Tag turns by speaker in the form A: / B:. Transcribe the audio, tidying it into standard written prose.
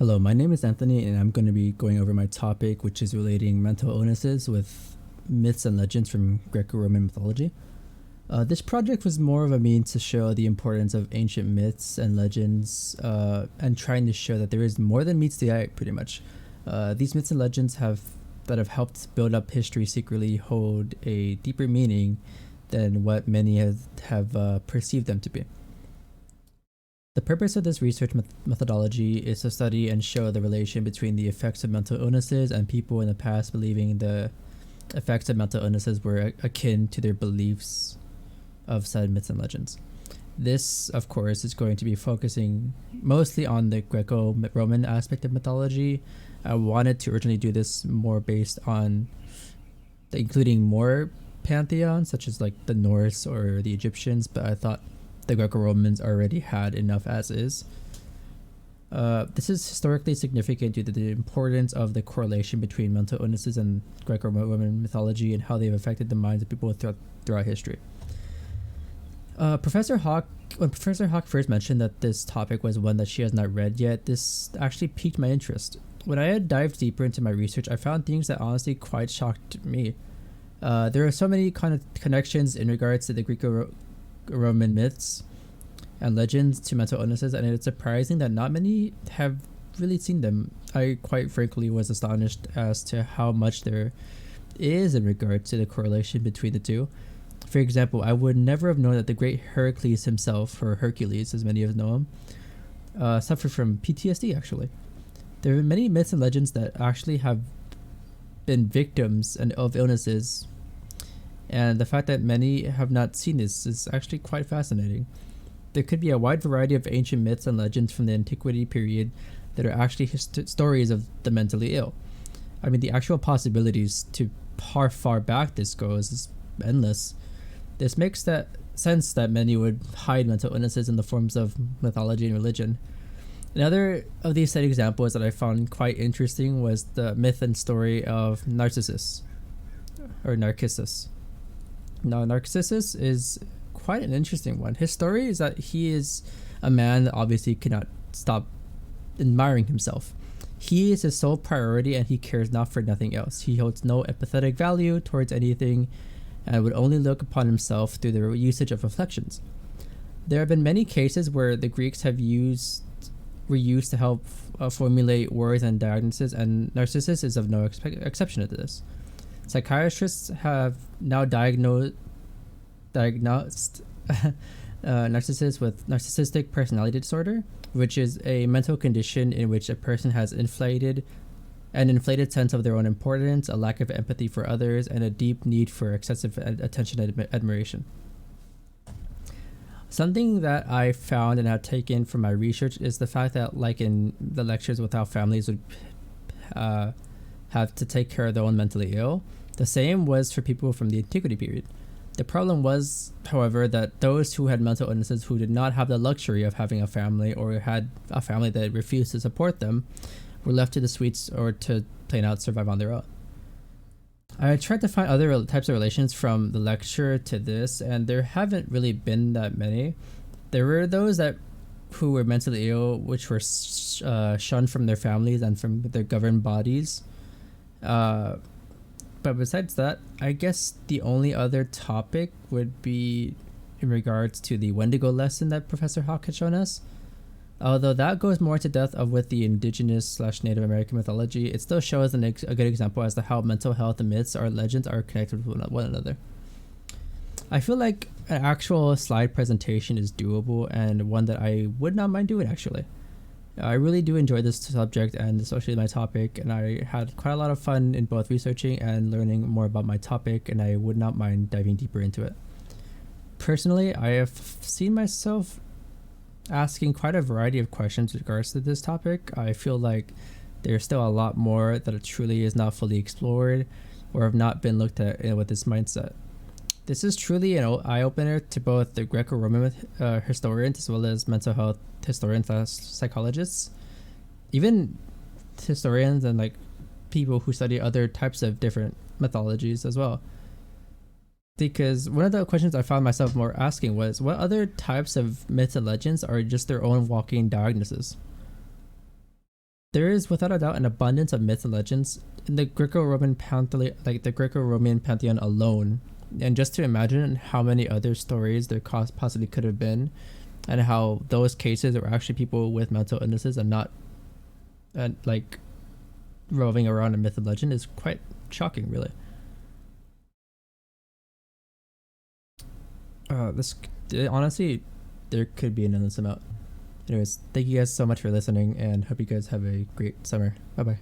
A: Hello, my name is Anthony, and I'm going to be going over my topic, which is relating mental illnesses with myths and legends from Greco-Roman mythology. This project was more of a means to show the importance of ancient myths and legends, and trying to show that there is more than meets the eye, pretty much. These myths and legends that have helped build up history secretly hold a deeper meaning than what many have perceived them to be. The purpose of this research methodology is to study and show the relation between the effects of mental illnesses and people in the past believing the effects of mental illnesses were akin to their beliefs of said myths and legends. This, of course, is going to be focusing mostly on the Greco-Roman aspect of mythology. I wanted to originally do this more based on including more pantheons, such as like the Norse or the Egyptians, but I thought the Greco-Romans already had enough as is. This is historically significant due to the importance of the correlation between mental illnesses and Greco-Roman mythology and how they've affected the minds of people throughout history. When Professor Hawk first mentioned that this topic was one that she has not read yet, this actually piqued my interest. When I had dived deeper into my research, I found things that honestly quite shocked me. There are so many kind of connections in regards to the Greco-Roman myths and legends to mental illnesses, and it's surprising that not many have really seen them. I quite frankly was astonished as to how much there is in regard to the correlation between the two. For example, I would never have known that the great Heracles himself, or Hercules as many of us know him, suffered from PTSD actually. There are many myths and legends that actually have been victims of illnesses, and the fact that many have not seen this is actually quite fascinating. There could be a wide variety of ancient myths and legends from the antiquity period that are actually stories of the mentally ill. I mean, the actual possibilities to how far back this goes is endless. This makes that sense that many would hide mental illnesses in the forms of mythology and religion. Another of these set examples that I found quite interesting was the myth and story of Narcissus, or Narcissus. Now, Narcissus is quite an interesting one. His story is that he is a man that obviously cannot stop admiring himself. He is his sole priority and he cares not for nothing else. He holds no empathetic value towards anything and would only look upon himself through the usage of reflections. There have been many cases where the Greeks were used to help formulate words and diagnoses, and Narcissus is of no exception to this. Psychiatrists have now diagnosed Narcissus with narcissistic personality disorder, which is a mental condition in which a person has an inflated sense of their own importance, a lack of empathy for others, and a deep need for excessive attention and admiration. Something that I found and have taken from my research is the fact that, like in the lectures with how families would have to take care of their own mentally ill, the same was for people from the antiquity period. The problem was, however, that those who had mental illnesses who did not have the luxury of having a family or had a family that refused to support them were left to the sweets or to plain out survive on their own. I tried to find other types of relations from the lecture to this, and there haven't really been that many. There were those who were mentally ill, which were shunned from their families and from their governed bodies. But besides that, I guess the only other topic would be in regards to the Wendigo lesson that Professor Hawk had shown us. Although that goes more to depth with the indigenous/Native American mythology, it still shows a good example as to how mental health and myths or legends are connected with one another. I feel like an actual slide presentation is doable and one that I would not mind doing actually. I really do enjoy this subject and especially my topic, and I had quite a lot of fun in both researching and learning more about my topic, and I would not mind diving deeper into it. Personally, I have seen myself asking quite a variety of questions in regards to this topic. I feel like there's still a lot more that truly is not fully explored or have not been looked at with this mindset. This is truly an eye-opener to both the Greco-Roman historians as well as mental health historians and psychologists, even historians and like people who study other types of different mythologies as well. Because one of the questions I found myself more asking was, what other types of myths and legends are just their own walking diagnoses? There is without a doubt an abundance of myths and legends in the Greco-Roman pantheon, like the Greco-Roman pantheon alone. And just to imagine how many other stories there possibly could have been, and how those cases were actually people with mental illnesses and not, like, roving around a myth and legend is quite shocking, really. This honestly, there could be an endless amount. Anyways, thank you guys so much for listening, and hope you guys have a great summer. Bye bye.